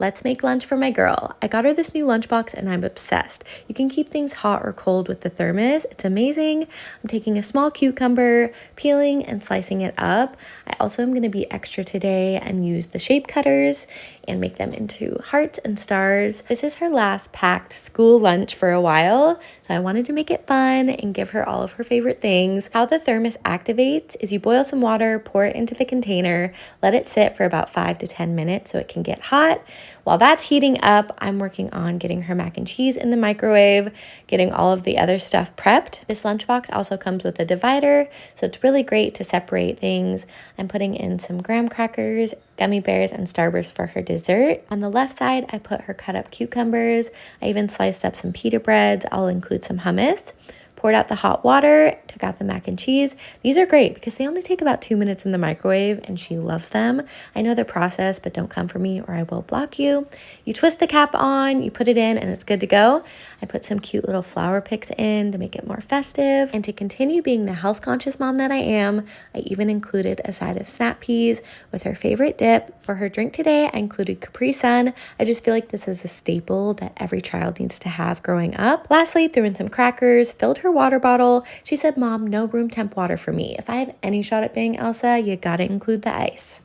Let's make lunch for my girl. I got her this new lunchbox and I'm obsessed. You can keep things hot or cold with the thermos. It's amazing. I'm taking a small cucumber, peeling and slicing it up. I also am going to be extra today and use the shape cutters and make them into hearts and stars. This is her last packed school lunch for a while, so I wanted to make it fun and give her all of her favorite things. How the thermos activates is you boil some water, pour it into the container, let it sit for about 5 to 10 minutes so it can get hot. While that's heating up, I'm working on getting her mac and cheese in the microwave, getting all of the other stuff prepped. This lunchbox also comes with a divider, so it's really great to separate things. I'm putting in some graham crackers, gummy bears, and Starburst for her dessert. On the left side, I put her cut up cucumbers. I even sliced up some pita breads. I'll include some hummus. Poured out the hot water, took out the mac and cheese. These are great because they only take about 2 minutes in the microwave and she loves them. I know the process, but don't come for me or I will block you. You twist the cap on, you put it in, and it's good to go. I put some cute little flower picks in to make it more festive. And to continue being the health conscious mom that I am, I even included a side of snap peas with her favorite dip. For her drink today, I included Capri Sun. I just feel like this is a staple that every child needs to have growing up. Lastly, threw in some crackers, filled her water bottle. She said, "Mom, no room temp water for me. If I have any shot at being Elsa, you gotta include the ice."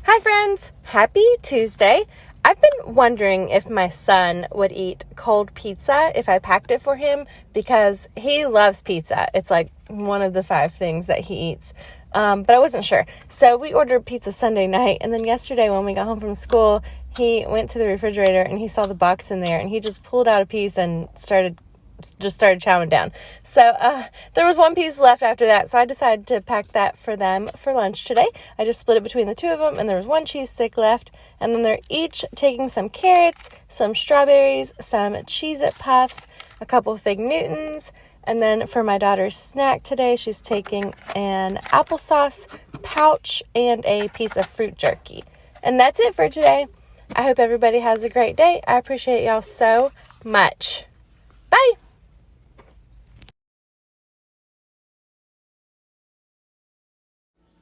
Hi friends, happy Tuesday. I've been wondering if my son would eat cold pizza if I packed it for him because he loves pizza. It's like one of the 5 things that he eats. But I wasn't sure. So we ordered pizza Sunday night, and then yesterday when we got home from school, he went to the refrigerator and he saw the box in there and he just pulled out a piece and started chowing down. So there was 1 piece left after that, so I decided to pack that for them for lunch today. I just split it between the 2 of them, and there was 1 cheese stick left, and then they're each taking some carrots, some strawberries, some Cheez-It Puffs, a couple of Fig Newtons, and then for my daughter's snack today, she's taking an applesauce pouch and a piece of fruit jerky. And that's it for today. I hope everybody has a great day. I appreciate y'all so much. Bye.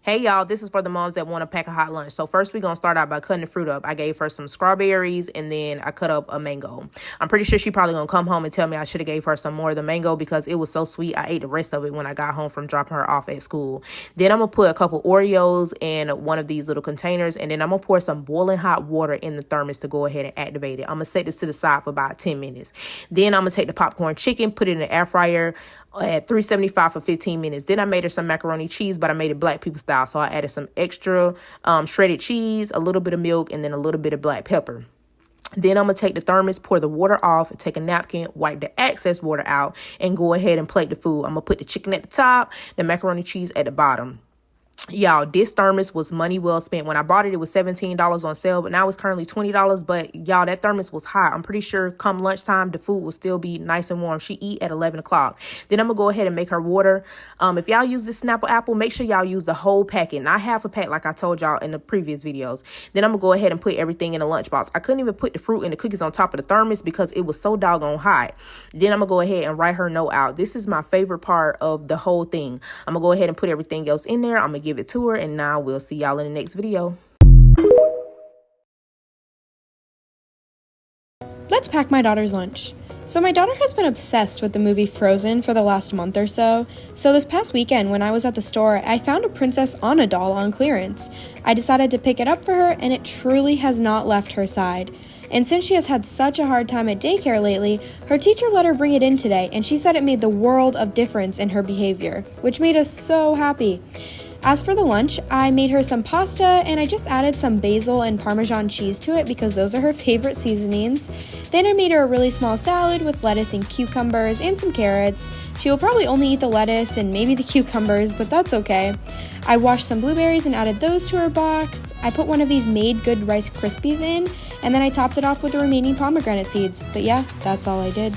Hey y'all, this is for the moms that want to pack a hot lunch. So first we're going to start out by cutting the fruit up. I gave her some strawberries and then I cut up a mango. I'm pretty sure she probably going to come home and tell me I should have gave her some more of the mango because it was so sweet. I ate the rest of it when I got home from dropping her off at school. Then I'm going to put a couple Oreos in one of these little containers, and then I'm going to pour some boiling hot water in the thermos to go ahead and activate it. I'm going to set this to the side for about 10 minutes. Then I'm going to take the popcorn chicken, put it in the air fryer at 375 for 15 minutes. Then I made her some macaroni cheese, but I made it black people style. So I added some extra shredded cheese, a little bit of milk, and then a little bit of black pepper. Then I'm going to take the thermos, pour the water off, take a napkin, wipe the excess water out, and go ahead and plate the food. I'm going to put the chicken at the top, the macaroni cheese at the bottom. Y'all, this thermos was money well spent. When I bought it, it was $17 on sale, but now it's currently $20. But y'all, that thermos was hot. I'm pretty sure come lunchtime, the food will still be nice and warm. She eat at 11 o'clock. Then I'm going to go ahead and make her water. If y'all use this Snapple apple, make sure y'all use the whole packet, not half a pack like I told y'all in the previous videos. Then I'm going to go ahead and put everything in a lunchbox. I couldn't even put the fruit and the cookies on top of the thermos because it was so doggone hot. Then I'm going to go ahead and write her note out. This is my favorite part of the whole thing. I'm going to go ahead and put everything else in there. I'm going to give it to her, and now we'll see y'all in the next video. Let's pack my daughter's lunch. So my daughter has been obsessed with the movie Frozen for the last month or so. So this past weekend when I was at the store, I found a Princess Anna doll on clearance. I decided to pick it up for her, and it truly has not left her side. And since she has had such a hard time at daycare lately, her teacher let her bring it in today, and she said it made the world of difference in her behavior, which made us so happy. As for the lunch, I made her some pasta, and I just added some basil and Parmesan cheese to it because those are her favorite seasonings. Then I made her a really small salad with lettuce and cucumbers and some carrots. She will probably only eat the lettuce and maybe the cucumbers, but that's okay. I washed some blueberries and added those to her box. I put one of these Made Good Rice Krispies in, and then I topped it off with the remaining pomegranate seeds. But yeah, that's all I did.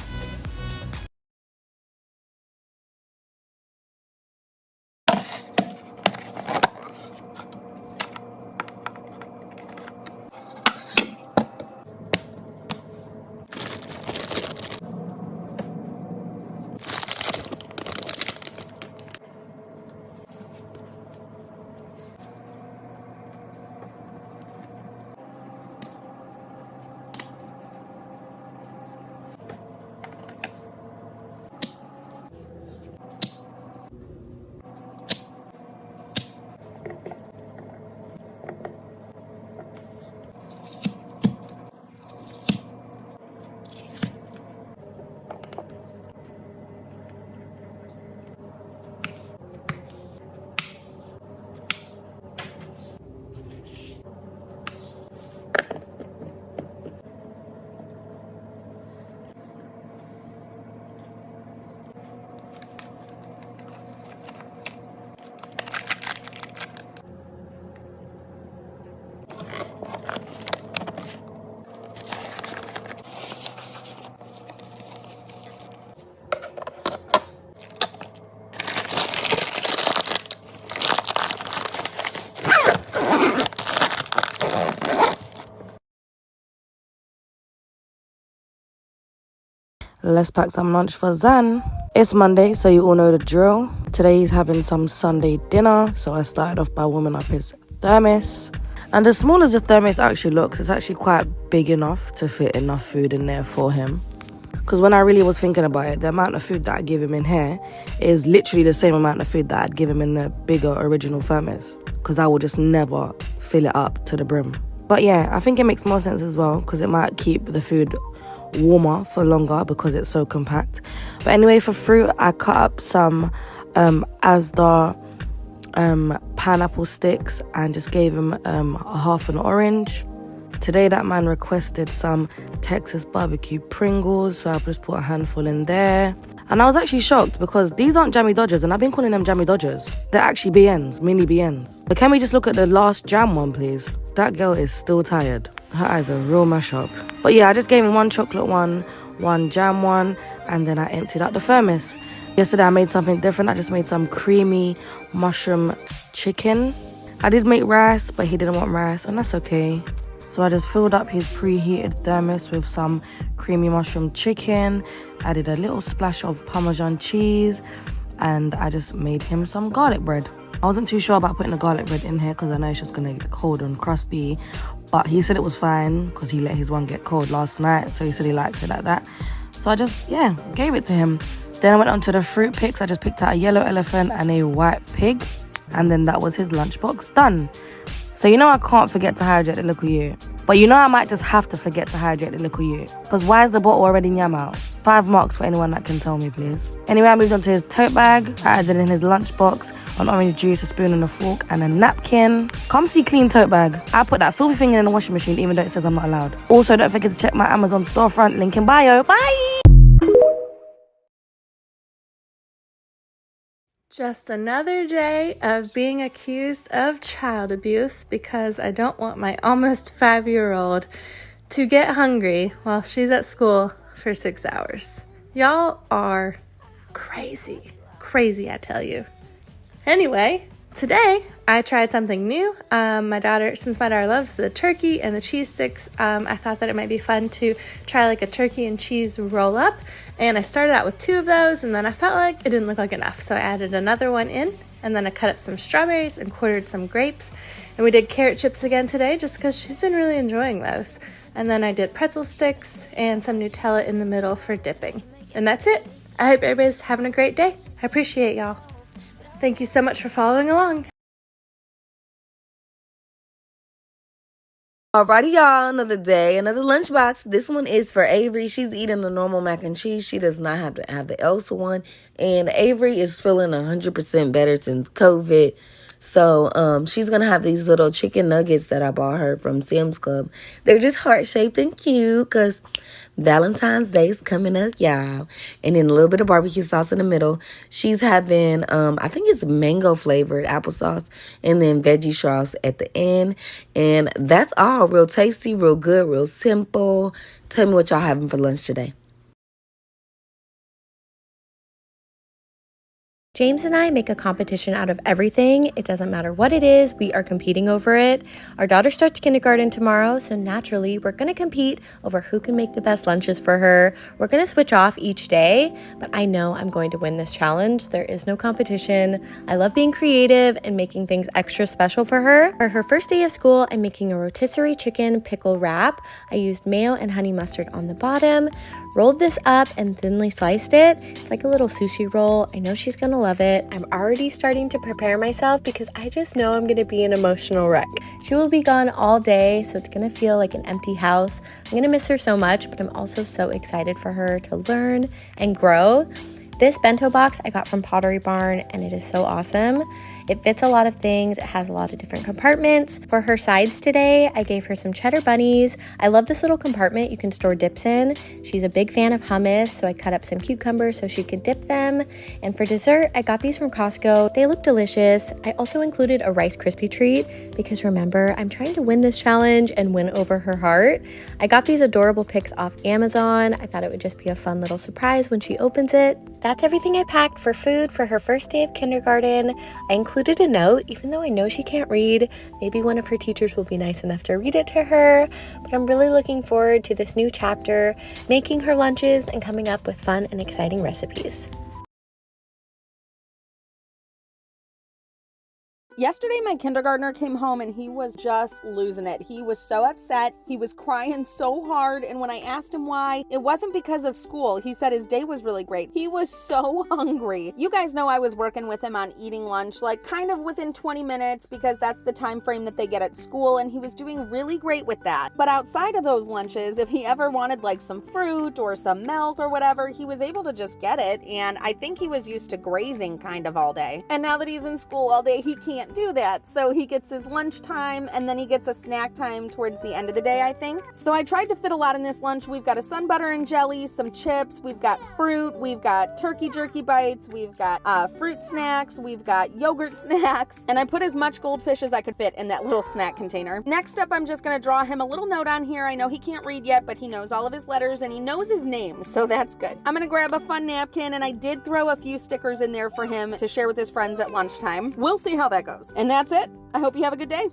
let's pack some lunch for Zan. It's Monday, so you all know the drill. Today he's having some Sunday dinner, so I started off by warming up his thermos. And as small as the thermos actually looks, it's actually quite big enough to fit enough food in there for him. Because when I really was thinking about it, the amount of food that I give him in here is literally the same amount of food that I'd give him in the bigger original thermos. Because I will just never fill it up to the brim. But yeah, I think it makes more sense as well, because it might keep the food warmer for longer because it's so compact. But anyway, for fruit, I cut up some Asda pineapple sticks and just gave him a half an orange. Today that man requested some Texas barbecue Pringles, so I just put a handful in there. And I was actually shocked because these aren't Jammy Dodgers, and I've been calling them Jammy Dodgers. They're actually BNs, mini BNs. But can we just look at the last jam one, please? That girl is still tired. Her eyes are real mash up. But yeah, I just gave him one chocolate one jam one, and then I emptied out the thermos. Yesterday I made something different. I just made some creamy mushroom chicken. I did make rice, but he didn't want rice, and that's okay. So I just filled up his preheated thermos with some creamy mushroom chicken, added a little splash of Parmesan cheese, and I just made him some garlic bread. I wasn't too sure about putting the garlic bread in here because I know it's just going to get cold and crusty, but he said it was fine because he let his one get cold last night, so he said he liked it like that. So I just, gave it to him. Then I went on to the fruit picks. I just picked out a yellow elephant and a white pig, and then that was his lunchbox done. So you know I can't forget to hydrate the little you. But you know I might just have to forget to hydrate the little you. Because why is the bottle already yam out? 5 marks for anyone that can tell me, please. Anyway, I moved on to his tote bag. I added in his lunchbox an orange juice, a spoon and a fork, and a napkin. Come see clean tote bag. I put that filthy thing in the washing machine even though it says I'm not allowed. Also, don't forget to check my Amazon storefront, link in bio. Bye! Just another day of being accused of child abuse because I don't want my almost 5-year-old to get hungry while she's at school for 6 hours. Y'all are crazy. Crazy, I tell you. Anyway, today I tried something new. Since my daughter loves the turkey and the cheese sticks, I thought that it might be fun to try like a turkey and cheese roll up. And I started out with 2 of those, and then I felt like it didn't look like enough. So I added another one in, and then I cut up some strawberries and quartered some grapes. And we did carrot chips again today just because she's been really enjoying those. And then I did pretzel sticks and some Nutella in the middle for dipping. And that's it. I hope everybody's having a great day. I appreciate y'all. Thank you so much for following along. Alrighty, y'all, another day, another lunchbox. This one is for Avery. She's eating the normal mac and cheese. She does not have to have the Elsa one. And Avery is feeling 100% better since COVID. So she's going to have these little chicken nuggets that I bought her from Sam's Club. They're just heart-shaped and cute because Valentine's Day is coming up, y'all. And then a little bit of barbecue sauce in the middle. She's having, I think it's mango-flavored applesauce and then veggie sauce at the end. And that's all. Real tasty, real good, real simple. Tell me what y'all having for lunch today. James and I make a competition out of everything. It doesn't matter what it is, we are competing over it. Our daughter starts kindergarten tomorrow, so naturally we're gonna compete over who can make the best lunches for her. We're gonna switch off each day, but I know I'm going to win this challenge. There is no competition. I love being creative and making things extra special for her. For her first day of school, I'm making a rotisserie chicken pickle wrap. I used mayo and honey mustard on the bottom, rolled this up and thinly sliced it. It's like a little sushi roll. I know she's gonna love it. I'm already starting to prepare myself because I just know I'm gonna be an emotional wreck. She will be gone all day, so it's gonna feel like an empty house. I'm gonna miss her so much, but I'm also so excited for her to learn and grow. This bento box I got from Pottery Barn, and it is so awesome. It fits a lot of things. It has a lot of different compartments. For her sides today, I gave her some cheddar bunnies. I love this little compartment you can store dips in. She's a big fan of hummus, so I cut up some cucumbers so she could dip them. And for dessert, I got these from Costco. They look delicious. I also included a Rice Krispie treat because remember, I'm trying to win this challenge and win over her heart. I got these adorable pics off Amazon. I thought it would just be a fun little surprise when she opens it. That's everything I packed for food for her first day of kindergarten. I included included a note, even though I know she can't read. Maybe one of her teachers will be nice enough to read it to her, but I'm really looking forward to this new chapter, making her lunches and coming up with fun and exciting recipes. Yesterday, my kindergartner came home and he was just losing it. He was so upset. He was crying so hard. And when I asked him why, it wasn't because of school. He said his day was really great. He was so hungry. You guys know I was working with him on eating lunch, like kind of within 20 minutes because that's the time frame that they get at school. And he was doing really great with that. But outside of those lunches, if he ever wanted like some fruit or some milk or whatever, he was able to just get it. And I think he was used to grazing kind of all day. And now that he's in school all day, he can't do that. So he gets his lunch time and then he gets a snack time towards the end of the day, I think. So I tried to fit a lot in this lunch. We've got a sun butter and jelly, some chips, we've got fruit, we've got turkey jerky bites, we've got fruit snacks, we've got yogurt snacks, and I put as much goldfish as I could fit in that little snack container. Next up, I'm just gonna draw him a little note on here. I know he can't read yet, but he knows all of his letters and he knows his name, so that's good. I'm gonna grab a fun napkin, and I did throw a few stickers in there for him to share with his friends at lunchtime. We'll see how that goes. And that's it. I hope you have a good day.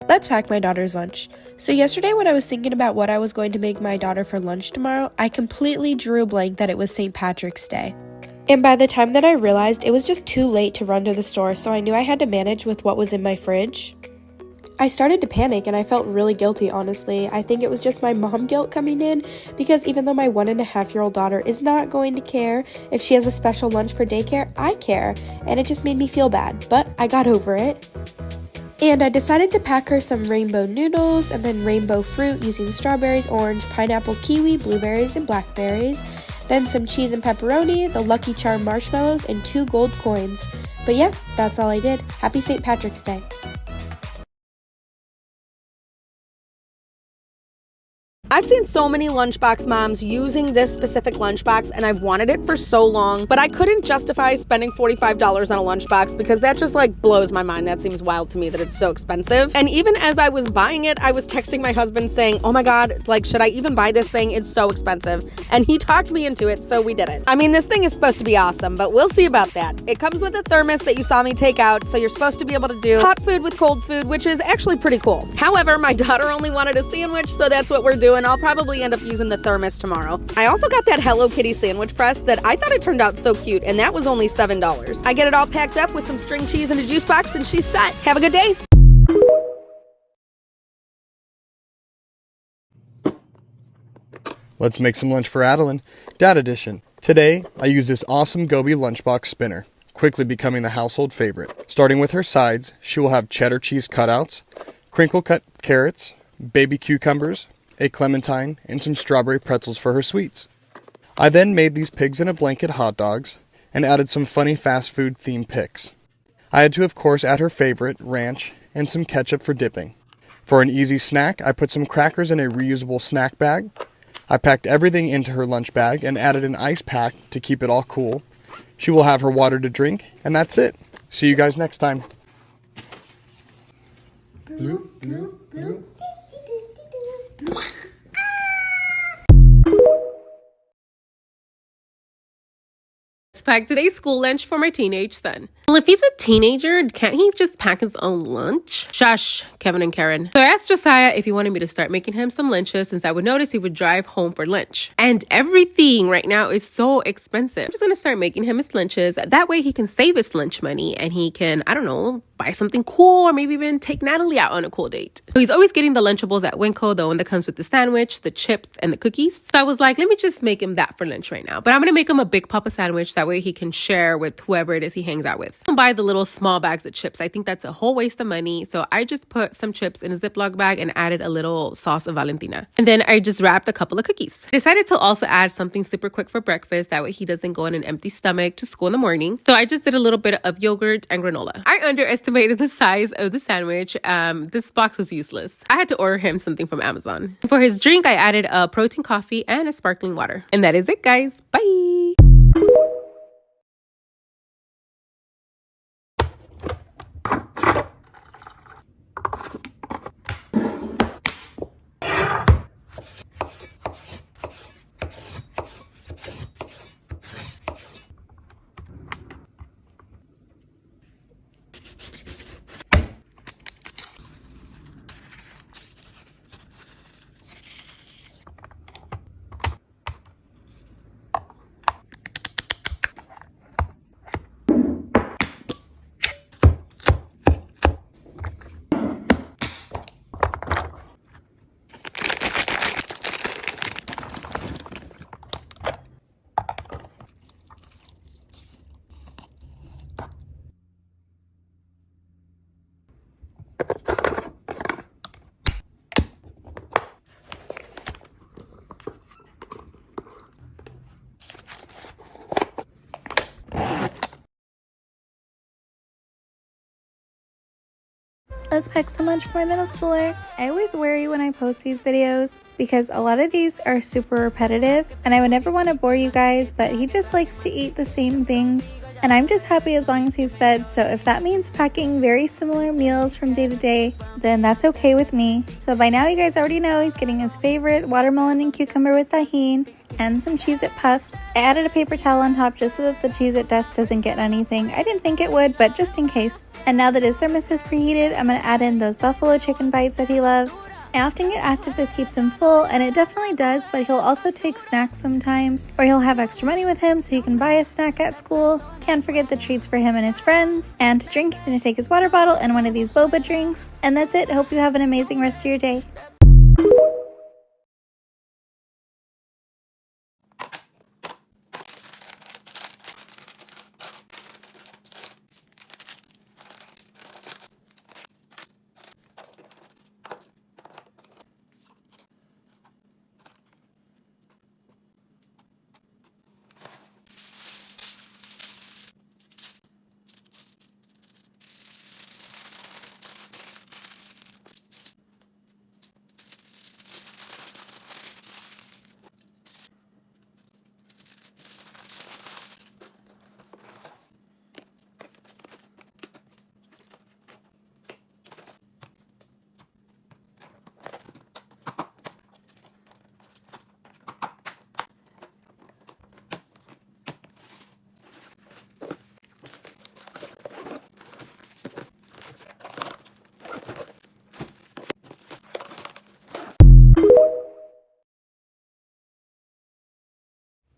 Let's pack my daughter's lunch. So yesterday when I was thinking about what I was going to make my daughter for lunch tomorrow, I completely drew a blank that it was St. Patrick's Day. And by the time that I realized, it was just too late to run to the store, so I knew I had to manage with what was in my fridge. I started to panic and I felt really guilty, honestly. I think it was just my mom guilt coming in, because even though my 1.5-year-old daughter is not going to care if she has a special lunch for daycare, I care, and it just made me feel bad, but I got over it. And I decided to pack her some rainbow noodles and then rainbow fruit using strawberries, orange, pineapple, kiwi, blueberries, and blackberries. Then some cheese and pepperoni, the Lucky Charm marshmallows, and 2 gold coins. But yeah, that's all I did. Happy St. Patrick's Day. I've seen so many lunchbox moms using this specific lunchbox, and I've wanted it for so long, but I couldn't justify spending $45 on a lunchbox because that just like blows my mind. That seems wild to me that it's so expensive. And even as I was buying it, I was texting my husband saying, oh my God, like, should I even buy this thing? It's so expensive. And he talked me into it, so we did it. I mean, this thing is supposed to be awesome, but we'll see about that. It comes with a thermos that you saw me take out, so you're supposed to be able to do hot food with cold food, which is actually pretty cool. However, my daughter only wanted a sandwich, so that's what we're doing. I'll probably end up using the thermos tomorrow. I also got that Hello Kitty sandwich press that I thought it turned out so cute, and that was only $7. I get it all packed up with some string cheese and a juice box, and she's set. Have a good day. Let's make some lunch for Adeline. Dad Edition. Today, I use this awesome Goby lunchbox spinner, quickly becoming the household favorite. Starting with her sides, she will have cheddar cheese cutouts, crinkle cut carrots, baby cucumbers, a clementine, and some strawberry pretzels for her sweets. I then made these pigs in a blanket hot dogs and added some funny fast food themed pics. I had to, of course, add her favorite, ranch, and some ketchup for dipping. For an easy snack, I put some crackers in a reusable snack bag. I packed everything into her lunch bag and added an ice pack to keep it all cool. She will have her water to drink, and that's it. See you guys next time. Bloop, bloop, bloop. Let's pack today's school lunch for my teenage son. Well, if he's a teenager, can't he just pack his own lunch? Shush, Kevin and Karen. So I asked Josiah if he wanted me to start making him some lunches since I would notice he would drive home for lunch. And everything right now is so expensive. I'm just gonna start making him his lunches. That way he can save his lunch money and he can, I don't know, buy something cool or maybe even take Natalie out on a cool date. So he's always getting the Lunchables at Winco, the one that comes with the sandwich, the chips, and the cookies. So I was like, let me just make him that for lunch right now. But I'm gonna make him a Big Papa sandwich. That way he can share with whoever it is he hangs out with. Don't buy the little small bags of chips. I think that's a whole waste of money. So I just put some chips in a Ziploc bag and added a little sauce of Valentina. And then I just wrapped a couple of cookies. I decided to also add something super quick for breakfast. That way he doesn't go on an empty stomach to school in the morning. So I just did a little bit of yogurt and granola. I underestimated the size of the sandwich. This box was useless. I had to order him something from Amazon. For his drink, I added a protein coffee and a sparkling water. And that is it, guys. Bye. Let's pack some lunch for my middle schooler. I always worry when I post these videos because a lot of these are super repetitive and I would never want to bore you guys, but he just likes to eat the same things. And I'm just happy as long as he's fed, so if that means packing very similar meals from day to day, then that's okay with me. So by now you guys already know he's getting his favorite watermelon and cucumber with tahini and some Cheez-It Puffs. I added a paper towel on top just so that the Cheez-It dust doesn't get anything. I didn't think it would, but just in case. And now that his thermos is preheated, I'm going to add in those buffalo chicken bites that he loves. I often get asked if this keeps him full, and it definitely does, but he'll also take snacks sometimes, or he'll have extra money with him so he can buy a snack at school. Can't forget the treats for him and his friends. And to drink, he's going to take his water bottle and one of these boba drinks. And that's it. Hope you have an amazing rest of your day.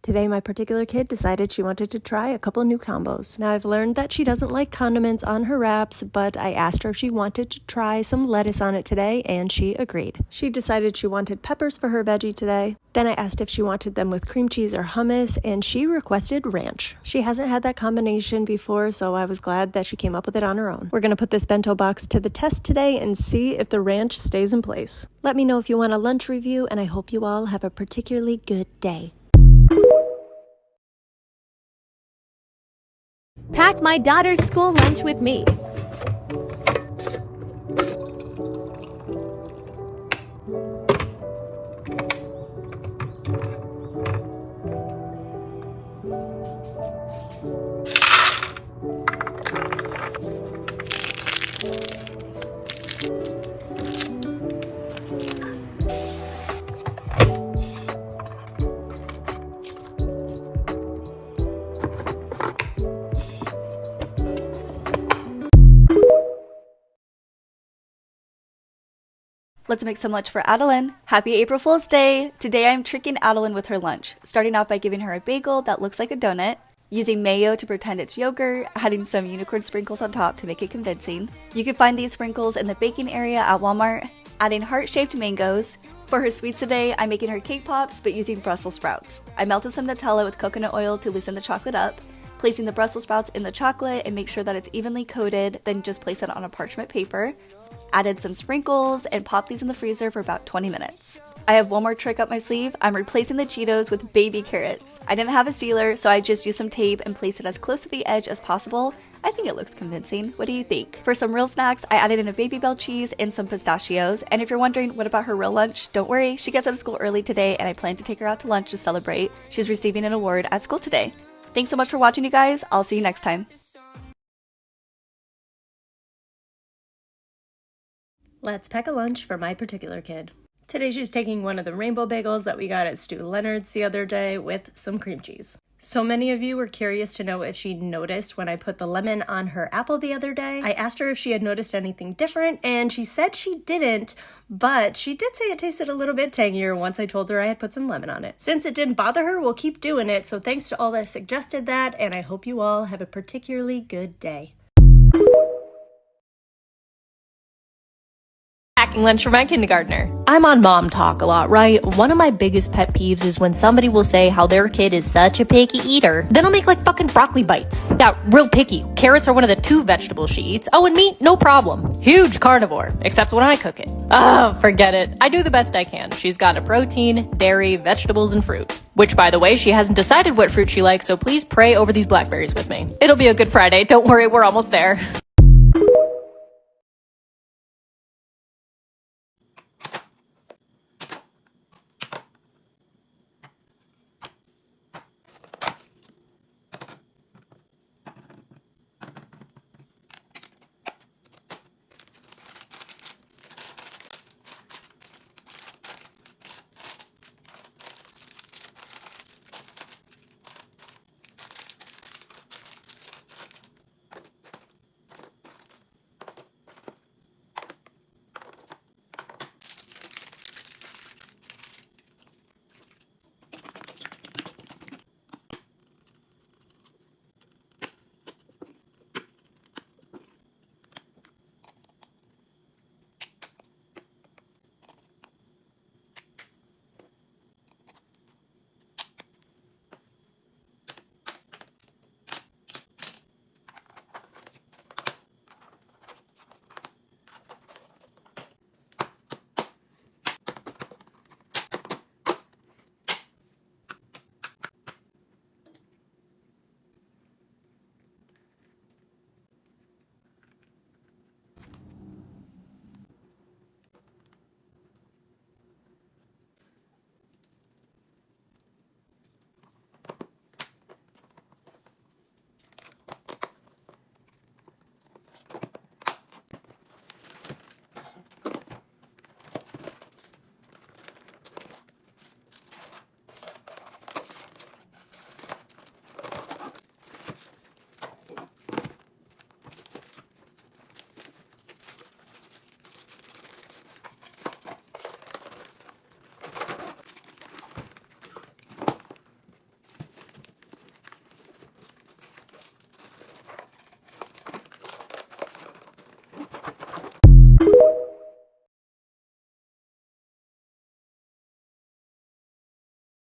Today, my particular kid decided she wanted to try a couple new combos. Now, I've learned that she doesn't like condiments on her wraps, but I asked her if she wanted to try some lettuce on it today, and she agreed. She decided she wanted peppers for her veggie today. Then I asked if she wanted them with cream cheese or hummus, and she requested ranch. She hasn't had that combination before, so I was glad that she came up with it on her own. We're gonna put this bento box to the test today and see if the ranch stays in place. Let me know if you want a lunch review, and I hope you all have a particularly good day. Pack my daughter's school lunch with me. let's make some lunch for Adeline. Happy April Fool's Day! Today I'm tricking Adeline with her lunch, starting out by giving her a bagel that looks like a donut, using mayo to pretend it's yogurt, adding some unicorn sprinkles on top to make it convincing. You can find these sprinkles in the baking area at Walmart, adding heart-shaped mangoes. For her sweets today, I'm making her cake pops but using Brussels sprouts. I melted some Nutella with coconut oil to loosen the chocolate up, placing the Brussels sprouts in the chocolate and make sure that it's evenly coated, then just place it on a parchment paper. Added some sprinkles and popped these in the freezer for about 20 minutes. I have one more trick up my sleeve. I'm replacing the Cheetos with baby carrots. I didn't have a sealer, so I just used some tape and placed it as close to the edge as possible. I think it looks convincing. What do you think? For some real snacks, I added in a Baby Bell cheese and some pistachios. And if you're wondering what about her real lunch, don't worry, she gets out of school early today and I plan to take her out to lunch to celebrate. She's receiving an award at school today. Thanks so much for watching, you guys. I'll see you next time. Let's pack a lunch for my particular kid. Today she's taking one of the rainbow bagels that we got at Stu Leonard's the other day with some cream cheese. So many of you were curious to know if she noticed when I put the lemon on her apple the other day. I asked her if she had noticed anything different, and she said she didn't, but she did say it tasted a little bit tangier once I told her I had put some lemon on it. Since it didn't bother her, we'll keep doing it, so thanks to all that suggested that, and I hope you all have a particularly good day. Packing lunch for my kindergartner. I'm on Mom Talk a lot, right? One of my biggest pet peeves is when somebody will say how their kid is such a picky eater, then I'll make like fucking broccoli bites. Yeah, real picky. Carrots are one of the 2 vegetables she eats. Oh, and meat, no problem. Huge carnivore, except when I cook it. Oh, forget it. I do the best I can. She's got a protein, dairy, vegetables, and fruit. Which, by the way, she hasn't decided what fruit she likes, so please pray over these blackberries with me. It'll be a good Friday. Don't worry, we're almost there.